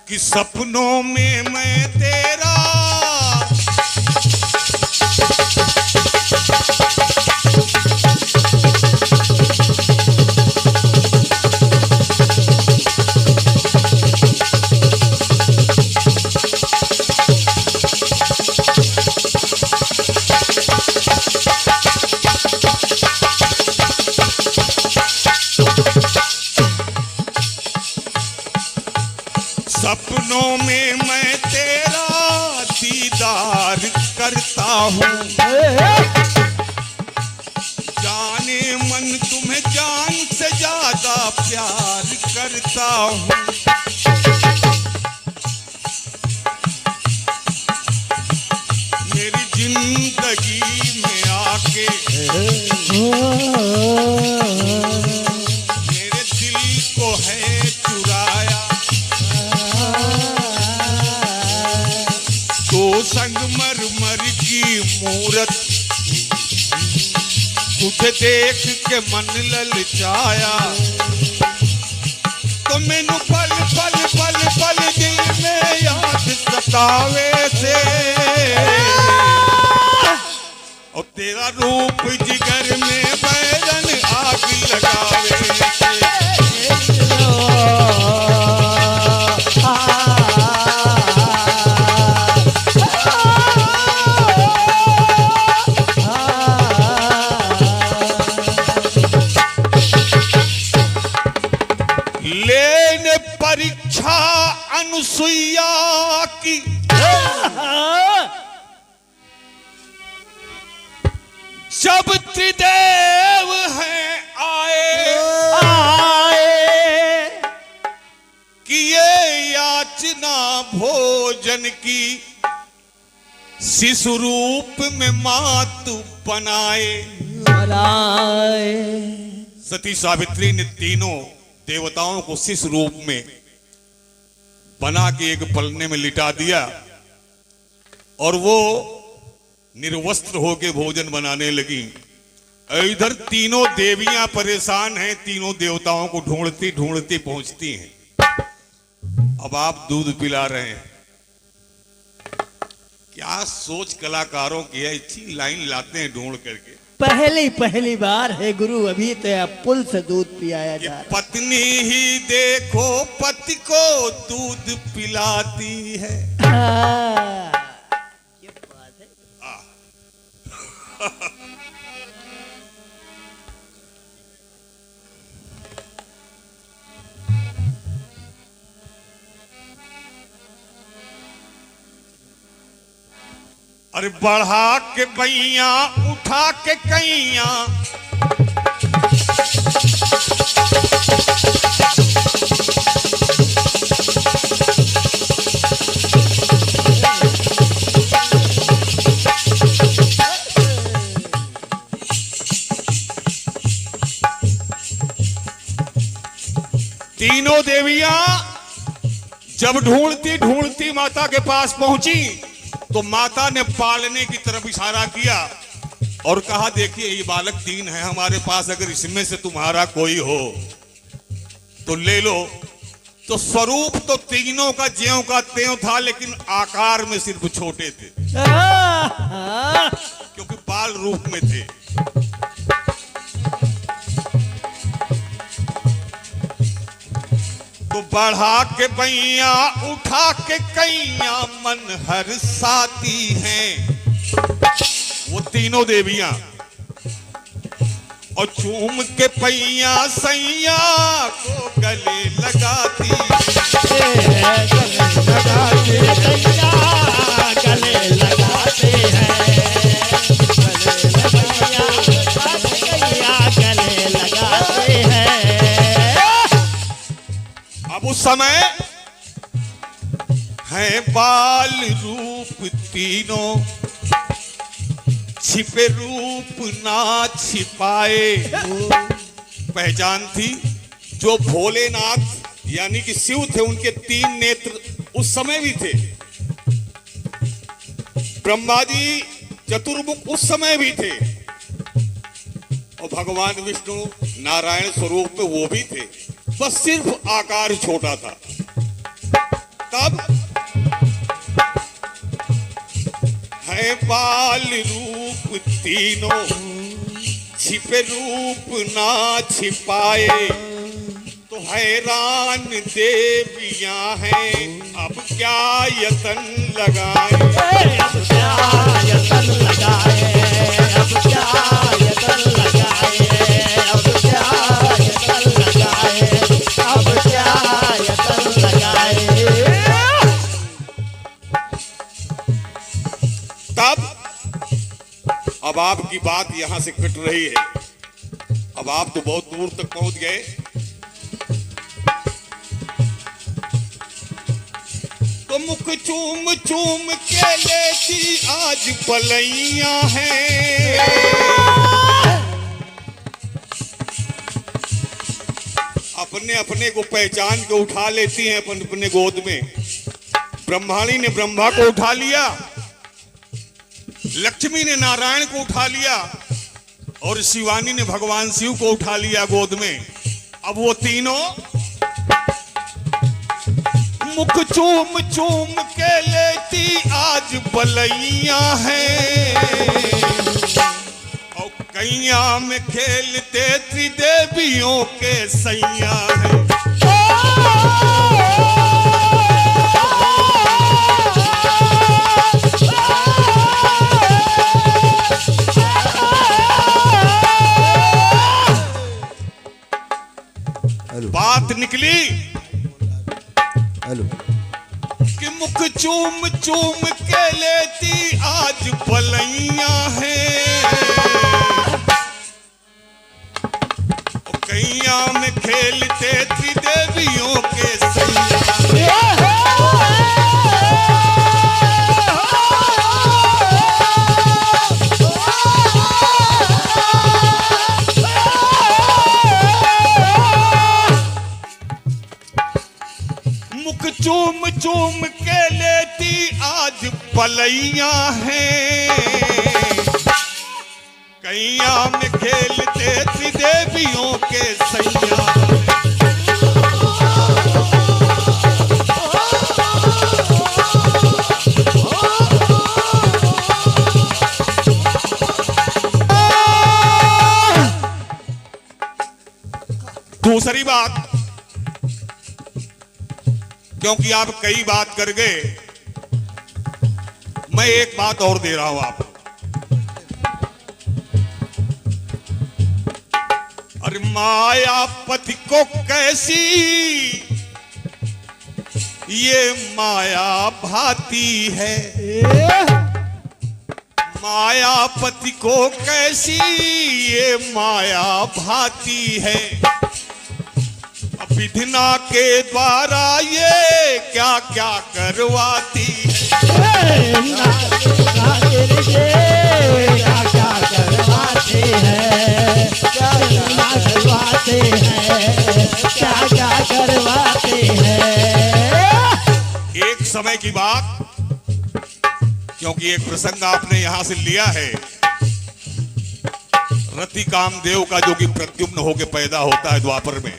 कि सपनों में मैं तेरा सपनों में मैं तेरा दीदार करता हूँ, जाने मन तुम्हें जान से ज्यादा प्यार करता हूँ। मेरी जिंदगी में आके मेरे दिल को है चुराया, तो संगमरमर की मूरत तुझे देख के मन ललचाया, तो मैनू पल पल पल पल दिल में याद सतावे से, और तेरा रूप जिगर में बैरन आग लगावे से। लेने परीक्षा अनुसुईया की, जब त्रिदेव हैं आए कि ये याचना भोजन की, शिशु रूप में मातु बनाए। सती सावित्री ने तीनों देवताओं को शिशु रूप में बना के एक पलने में लिटा दिया, और वो निर्वस्त्र होके भोजन बनाने लगी। इधर तीनों देवियां परेशान हैं, तीनों देवताओं को ढूंढती ढूंढती पहुंचती हैं। अब आप दूध पिला रहे हैं, क्या सोच कलाकारों की है, इतनी लाइन लाते हैं ढूंढ करके। पहली बार है गुरु, अभी तो पुल से दूध पिलाया जा रहा है। पत्नी ही देखो पति को दूध पिलाती है। ये बात है। अरे बढ़ा के बैया उठा के कैया, तीनों देवियां जब ढूंढती ढूंढती माता के पास पहुंची, तो माता ने पालने की तरफ इशारा किया और कहा, देखिए ये बालक तीन है हमारे पास, अगर इसमें से तुम्हारा कोई हो तो ले लो। तो स्वरूप तो तीनों का ज्यों का त्यों था, लेकिन आकार में सिर्फ छोटे थे, क्योंकि बाल रूप में थे। तो बढ़ा के बैया उठा के कैया, मन हर साथी हैं वो तीनों देवियां, और चूम के पैया सैया को गले लगाती हैं, गले लगाते हैं, गले लगाते हैं। अब उस समय है बाल रूप तीनों, छिपे रूप ना छिपाए। पहचान थी जो भोलेनाथ यानी कि शिव थे, उनके तीन नेत्र उस समय भी थे। ब्रह्मा जी चतुर्मुख उस समय भी थे, और भगवान विष्णु नारायण स्वरूप में वो भी थे, बस सिर्फ आकार छोटा था। हैं बाल रूप तीनों, छिपे रूप ना छिपाए, तो हैरान देवियां हैं, अब क्या यतन लगाए। अब क्या यतन लगाए, अब क्या यतन लगाए, अब क्या यतन लगाए, अब क्या यतन लगाए। तब अब आपकी बात यहां से कट रही है, अब आप तो बहुत दूर तक पहुंच गए। तो मुख चूम चूम के लेती आज पलैया हैं, अपने अपने को पहचान के उठा लेती हैं अपन अपने गोद में। ब्रह्माणी ने ब्रह्मा को उठा लिया, लक्ष्मी ने नारायण को उठा लिया और शिवानी ने भगवान शिव को उठा लिया गोद में। अब वो तीनों मुख चूम चूम के लेती आज बलैया हैं, और कैया में खेलते त्रिदेवियों के सैया हैं। बात निकली हेलो कि मुख चूम चूम के लेती आज पलैया हैं, कैया में खेलते त्रिदेवियों के सैया। मुख चूम चूम के लेती आज पलैया हैं, कैया में खेलते त्रिदेवियों के सैया। दूसरी बात, क्योंकि आप कई बात कर गए, मैं एक बात और दे रहा हूं आपको। अरे मायापति को कैसी ये माया भाती है, मायापति को कैसी ये माया भाती है, विधिना के द्वारा ये क्या क्या करवाती है। क्या क्या करवाते हैं, क्या करवाते हैं, क्या क्या करवाते हैं। एक समय की बात, क्योंकि एक प्रसंग आपने यहां से लिया है, रति कामदेव का जो कि प्रद्युम्न होकर पैदा होता है द्वापर में।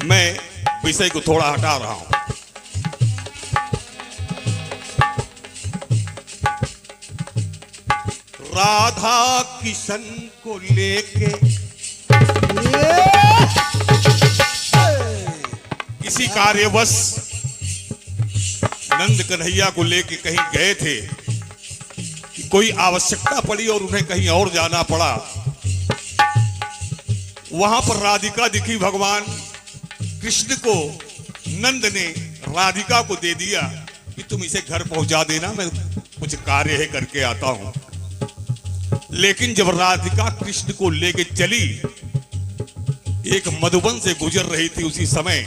मैं विषय को थोड़ा हटा रहा हूं। राधा किशन को लेके किसी कार्यवश नंद कन्हैया को लेके कहीं गए थे, कि कोई आवश्यकता पड़ी और उन्हें कहीं और जाना पड़ा। वहां पर राधिका दिखी, भगवान कृष्ण को नंद ने राधिका को दे दिया कि तुम इसे घर पहुंचा देना, मैं कुछ कार्य है करके आता हूं। लेकिन जब राधिका कृष्ण को लेके चली, एक मधुबन से गुजर रही थी उसी समय,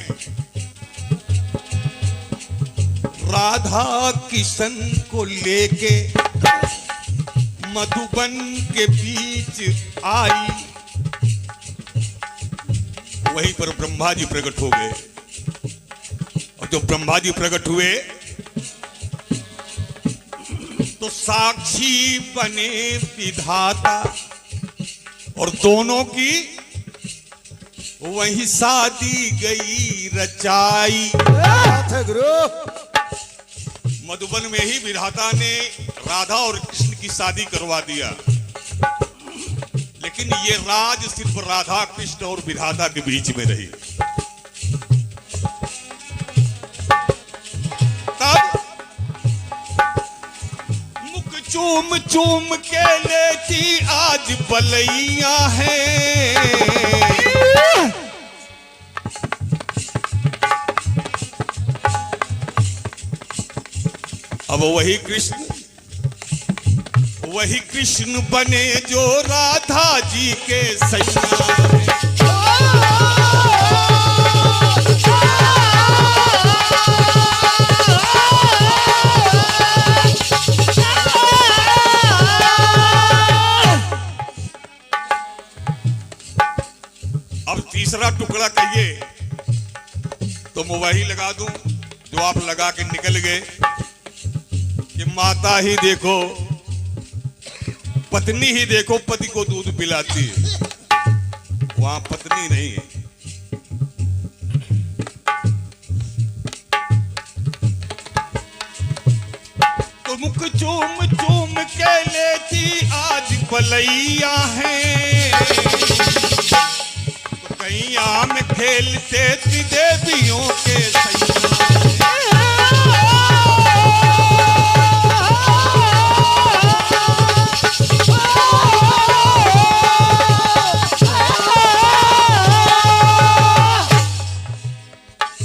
राधा किशन को लेके मधुबन के बीच आई। वहीं पर ब्रह्मा जी प्रकट हो गए, और जब ब्रह्मा जी प्रकट हुए तो साक्षी बने विधाता, और दोनों की वही शादी गई रचाई। गुरु मधुबन में ही विधाता ने राधा और कृष्ण की शादी करवा दिया, लेकिन ये राज सिर्फ राधा कृष्ण और विधाता के बीच में रही। तब मुख चूम चूम के लेती आज बलैया है। अब वही कृष्ण बने जो राधा जी के सैया अब तीसरा टुकड़ा कहिए तो मैं वही लगा दूं जो आप लगा के निकल गए कि माता ही देखो, पत्नी ही देखो पति को दूध पिलाती है, वहां पत्नी नहीं है। तो मुख चूम चूम के लेती आज बलैया है, तो कैया में खेलते त्रिदेवियों के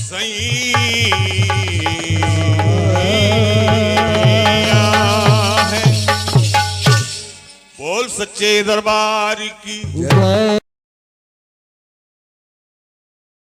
सैया। बोल सच्चे दरबार की।